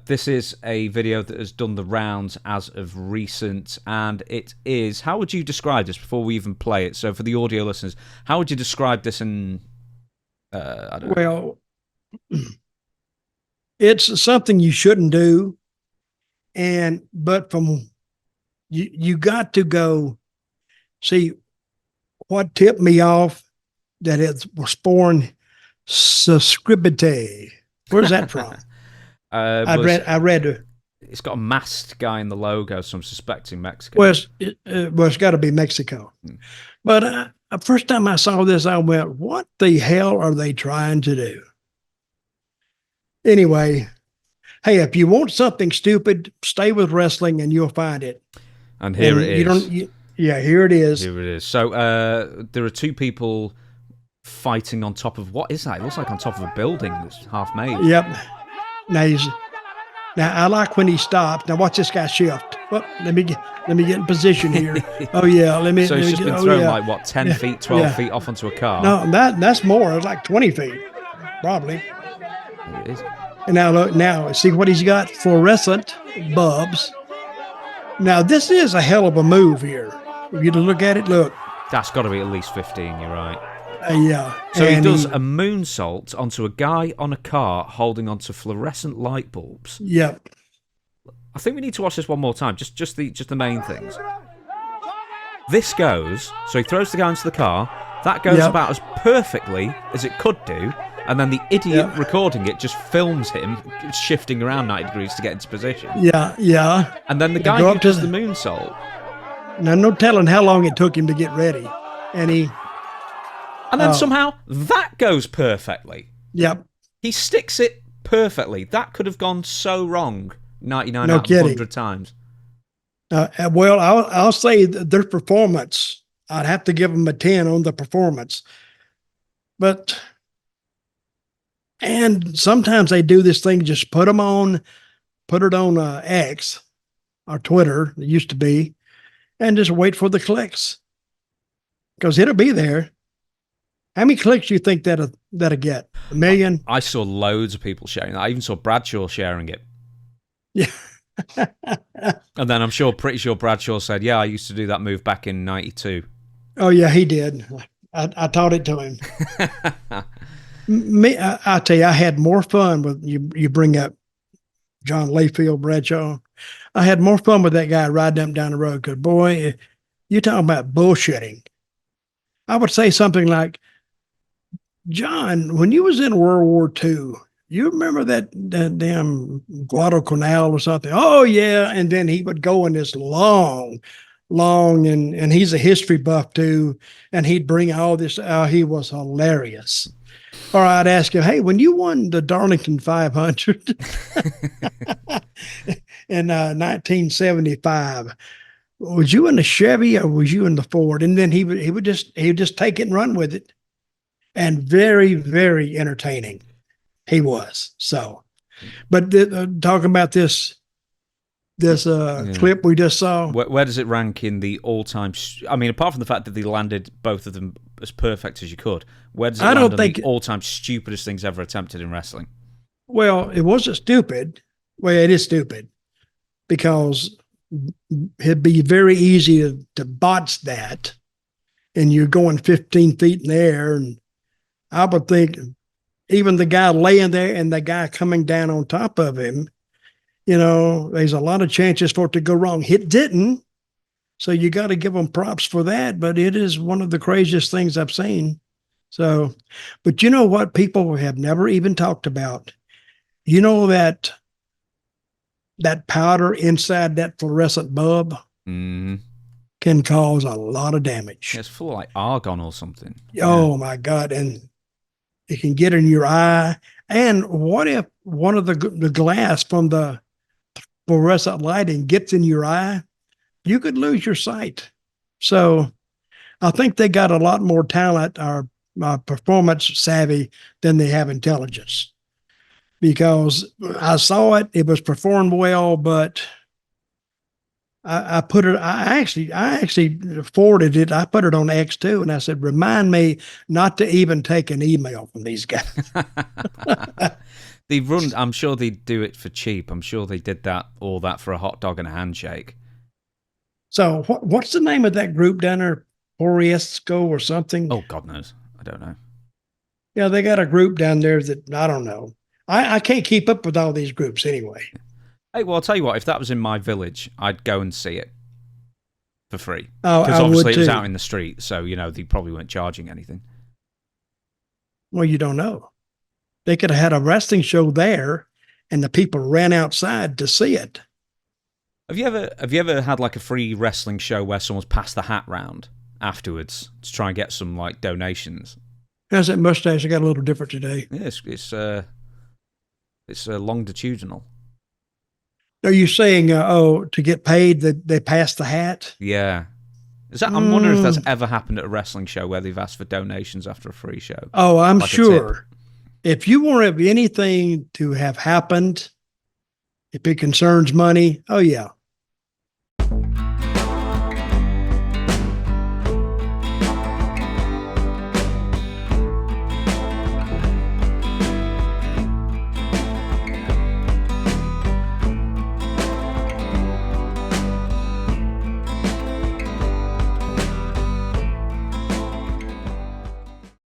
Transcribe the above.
This is a video that has done the rounds as of recent, and it is... How would you describe this before we even play it? So for the audio listeners, how would you describe this in... I don't know. Well, it's something you shouldn't do, but from you got to go see what tipped me off that it was foreign subscribite. Where's that from? I read. It's got a masked guy in the logo, so I'm suspecting Mexico. Well, it's got to be Mexico. But first time I saw this, I went, "What the hell are they trying to do?" Anyway, hey, if you want something stupid, stay with wrestling, and you'll find it. And here it is. Here it is. Here it is. So there are two people fighting on top of... What is that? It looks like on top of a building that's half made. Yep. Now I like when he stopped. Now watch this guy shift. Well, let me get in position here. Oh yeah, So he's just been thrown like what, 10 feet, 12 feet off onto a car. No, that's more. It's like 20 feet, probably. It is. And now look, see what he's got? Fluorescent bulbs. Now this is a hell of a move here. If you look at it, look. That's got to be at least 15. You're right. Yeah. So he does a moonsault onto a guy on a car holding onto fluorescent light bulbs. Yep. I think we need to watch this one more time. Just the main things. This goes. So he throws the guy into the car. That goes about as perfectly as it could do. And then the idiot recording it just films him shifting around 90 degrees to get into position. Yeah. And then the guy who does the moonsault. Now, no telling how long it took him to get ready. And then somehow that goes perfectly. Yep. He sticks it perfectly. That could have gone so wrong 99 out of 100 times. Well, I'll say their performance, I'd have to give them a 10 on the performance. And sometimes they do this thing, just put it on X or Twitter, it used to be, and just wait for the clicks. Because it'll be there. How many clicks do you think that'll get? 1 million? I saw loads of people sharing that. I even saw Bradshaw sharing it. Yeah. And then pretty sure Bradshaw said, "Yeah, I used to do that move back in '92." Oh yeah, he did. I taught it to him. I tell you, I had more fun with you. Bring up John Layfield, Bradshaw. I had more fun with that guy riding up down the road. Because boy, you talking about bullshitting. I would say something like, "John, when you was in World War II, you remember that damn Guadalcanal or something?" "Oh yeah," and then he would go in this long, and he's a history buff too, and he'd bring all this out. He was hilarious. Or I'd ask him, "Hey, when you won the Darlington 500 in 1975, was you in the Chevy or was you in the Ford?" And then he would just take it and run with it, and very, very entertaining he was. So, but talking about this clip we just saw, where does it rank in the all-time? I mean, apart from the fact that they landed both of them as perfect as you could, where does it land on the all-time stupidest things ever attempted in wrestling? Well, it wasn't stupid. Well, it is stupid because it'd be very easy to botch that, and you're going 15 feet in the air, and I would think even the guy laying there and the guy coming down on top of him, there's a lot of chances for it to go wrong. It didn't, so you got to give them props for that, but it is one of the craziest things I've seen. So, but you know what people have never even talked about? You know that powder inside that fluorescent bulb can cause a lot of damage. It's full of like argon or something. Oh my God. And it can get in your eye. And what if one of the glass from the fluorescent lighting gets in your eye? You could lose your sight. So I think they got a lot more talent or performance savvy than they have intelligence. Because I saw it was performed well, but I actually forwarded it. I put it on X too, and I said, "Remind me not to even take an email from these guys." They run. I'm sure they do it for cheap. I'm sure they did all that for a hot dog and a handshake. So what's the name of that group down there? Oriesco or something? Oh, God knows. I don't know. Yeah, they got a group down there that I don't know. I can't keep up with all these groups anyway. Hey, well, I'll tell you what. If that was in my village, I'd go and see it for free. Oh, because I obviously would it was too. out in the street, so they probably weren't charging anything. Well, you don't know. They could have had a wrestling show there, and the people ran outside to see it. Have you ever had like a free wrestling show where someone's passed the hat round afterwards to try and get some like donations? How's that mustache? I got a little different today. Yeah, it's longitudinal. Are you saying, to get paid, that they pass the hat? Yeah. I'm wondering if that's ever happened at a wrestling show where they've asked for donations after a free show. Oh, I'm like sure. If you want anything to have happened, if it concerns money, oh yeah,